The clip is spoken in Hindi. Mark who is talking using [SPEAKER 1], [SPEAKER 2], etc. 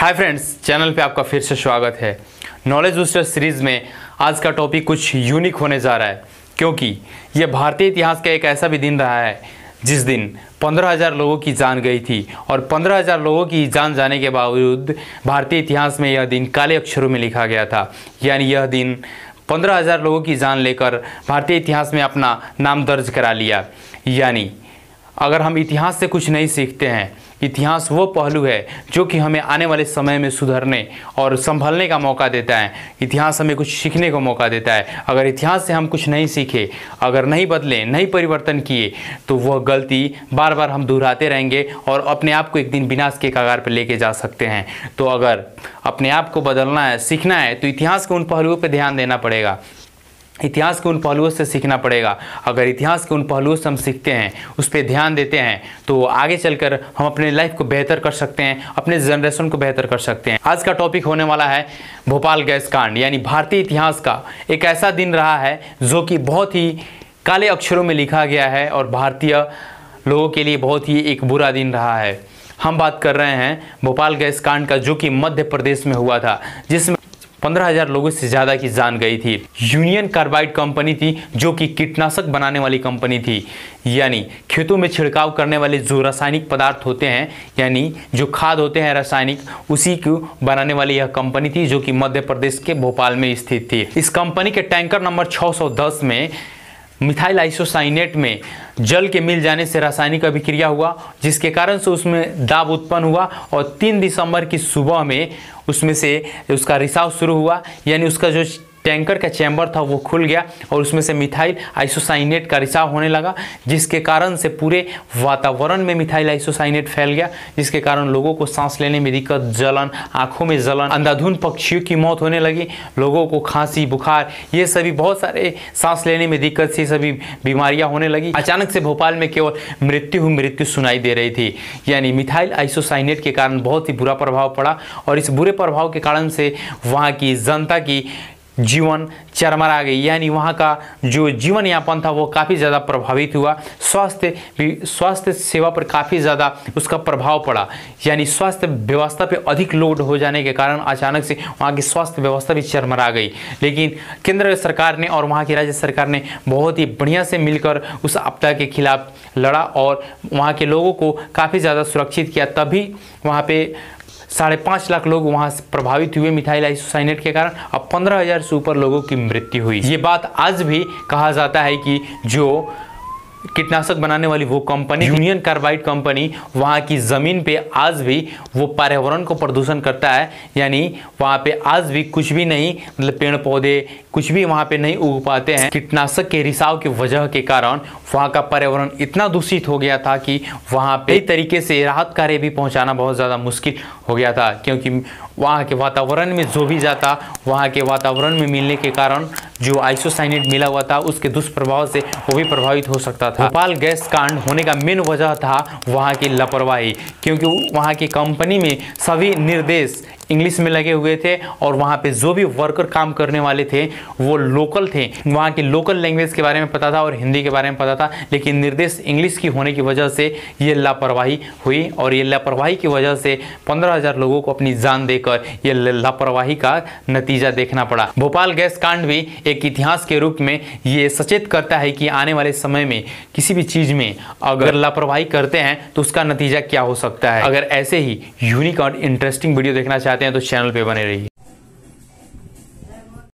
[SPEAKER 1] हाय फ्रेंड्स, चैनल पे आपका फिर से स्वागत है। नॉलेज बूस्टर सीरीज़ में आज का टॉपिक कुछ यूनिक होने जा रहा है, क्योंकि यह भारतीय इतिहास का एक ऐसा भी दिन रहा है जिस दिन 15,000 लोगों की जान गई थी। और 15,000 लोगों की जान जाने के बावजूद भारतीय इतिहास में यह दिन काले अक्षरों में लिखा गया था। यानी यह दिन 15,000 लोगों की जान लेकर भारतीय इतिहास में अपना नाम दर्ज करा लिया। यानी अगर हम इतिहास से कुछ नहीं सीखते हैं, इतिहास वो पहलू है जो कि हमें आने वाले समय में सुधरने और संभलने का मौका देता है। इतिहास हमें कुछ सीखने का मौका देता है। अगर इतिहास से हम कुछ नहीं सीखे, अगर नहीं बदले, नहीं परिवर्तन किए, तो वह गलती बार बार हम दोहराते रहेंगे और अपने आप को एक दिन विनाश के कगार पर लेके जा सकते हैं। तो अगर अपने आप को बदलना है, सीखना है, तो इतिहास के उन पहलुओं पर ध्यान देना पड़ेगा, इतिहास के उन पहलुओं से सीखना पड़ेगा। अगर इतिहास के उन पहलुओं से हम सीखते हैं, उस पर ध्यान देते हैं, तो आगे चलकर हम अपने लाइफ को बेहतर कर सकते हैं, अपने जनरेशन को बेहतर कर सकते हैं। आज का टॉपिक होने वाला है भोपाल गैस कांड। यानी भारतीय इतिहास का एक ऐसा दिन रहा है जो कि बहुत ही काले अक्षरों में लिखा गया है और भारतीय लोगों के लिए बहुत ही एक बुरा दिन रहा है। हम बात कर रहे हैं भोपाल गैस कांड का, जो कि मध्य प्रदेश में हुआ था, जिसमें 15,000 लोगों से ज़्यादा की जान गई थी। यूनियन कार्बाइड कंपनी थी, जो कि कीटनाशक बनाने वाली कंपनी थी। यानी खेतों में छिड़काव करने वाले जो रासायनिक पदार्थ होते हैं, यानी जो खाद होते हैं रासायनिक, उसी को बनाने वाली यह कंपनी थी, जो कि मध्य प्रदेश के भोपाल में स्थित थी। इस कंपनी के टैंकर नंबर 610 में मिथाइल आइसोसाइनेट में जल के मिल जाने से रासायनिक अभिक्रिया हुआ, जिसके कारण से उसमें दाब उत्पन्न हुआ और 3 दिसंबर की सुबह में उसमें से उसका रिसाव शुरू हुआ। यानी उसका जो टैंकर का चैम्बर था वो खुल गया और उसमें से मिथाइल आइसोसाइनेट का रिसाव होने लगा, जिसके कारण से पूरे वातावरण में मिथाइल आइसोसाइनेट फैल गया, जिसके कारण लोगों को सांस लेने में दिक्कत, जलन, आंखों में जलन, अंधाधुंध पक्षियों की मौत होने लगी, लोगों को खांसी, बुखार, ये सभी बहुत सारे सांस लेने में दिक्कत से सभी बीमारियां होने लगी। अचानक से भोपाल में केवल मृत्यु सुनाई दे रही थी। यानी मिथाइल आइसोसाइनेट के कारण बहुत ही बुरा प्रभाव पड़ा और इस बुरे प्रभाव के कारण से वहाँ की जनता की जीवन चरमरा गई। यानी वहाँ का जो जीवन यापन था वो काफ़ी ज़्यादा प्रभावित हुआ। स्वास्थ्य सेवा पर काफ़ी ज़्यादा उसका प्रभाव पड़ा। यानी स्वास्थ्य व्यवस्था पे अधिक लोड हो जाने के कारण अचानक से वहाँ की स्वास्थ्य व्यवस्था भी चरमरा गई। लेकिन केंद्र सरकार ने और वहाँ की राज्य सरकार ने बहुत ही बढ़िया से मिलकर उस आपदा के खिलाफ लड़ा और वहाँ के लोगों को काफ़ी ज़्यादा सुरक्षित किया। तभी वहाँ पे 5.5 लाख लोग वहां से प्रभावित हुए मिथाइल आइसोसाइनेट के कारण। अब 15,000 से ऊपर लोगों की मृत्यु हुई। ये बात आज भी कहा जाता है कि जो कीटनाशक बनाने वाली वो कंपनी यूनियन कार्बाइड कंपनी, वहाँ की ज़मीन पे आज भी वो पर्यावरण को प्रदूषण करता है। यानी वहाँ पे आज भी कुछ भी नहीं, मतलब पेड़ पौधे कुछ भी वहाँ पे नहीं उग पाते हैं। कीटनाशक के रिसाव की वजह के कारण वहाँ का पर्यावरण इतना दूषित हो गया था कि वहाँ पे कई तरीके से राहत कार्य भी पहुँचाना बहुत ज़्यादा मुश्किल हो गया था, क्योंकि वहाँ के वातावरण में जो भी जाता, वहाँ के वातावरण में मिलने के कारण जो आइसोसाइनेट मिला हुआ था उसके दुष्प्रभाव से वो भी प्रभावित हो सकता था। भोपाल गैस कांड होने का मेन वजह था वहाँ की लापरवाही, क्योंकि वहाँ की कंपनी में सभी निर्देश इंग्लिश में लगे हुए थे और वहाँ पे जो भी वर्कर काम करने वाले थे वो लोकल थे, वहाँ की लोकल लैंग्वेज के बारे में पता था और हिंदी के बारे में पता था, लेकिन निर्देश इंग्लिश की होने की वजह से ये लापरवाही हुई और ये लापरवाही की वजह से 15,000 लोगों को अपनी जान देकर ये लापरवाही का नतीजा देखना पड़ा। भोपाल गैस कांड भी एक इतिहास के रूप में ये सचेत करता है कि आने वाले समय में किसी भी चीज़ में अगर लापरवाही करते हैं तो उसका नतीजा क्या हो सकता है। अगर ऐसे ही यूनिक और इंटरेस्टिंग वीडियो देखना चाहते हैं तो चैनल पे बने रहिए।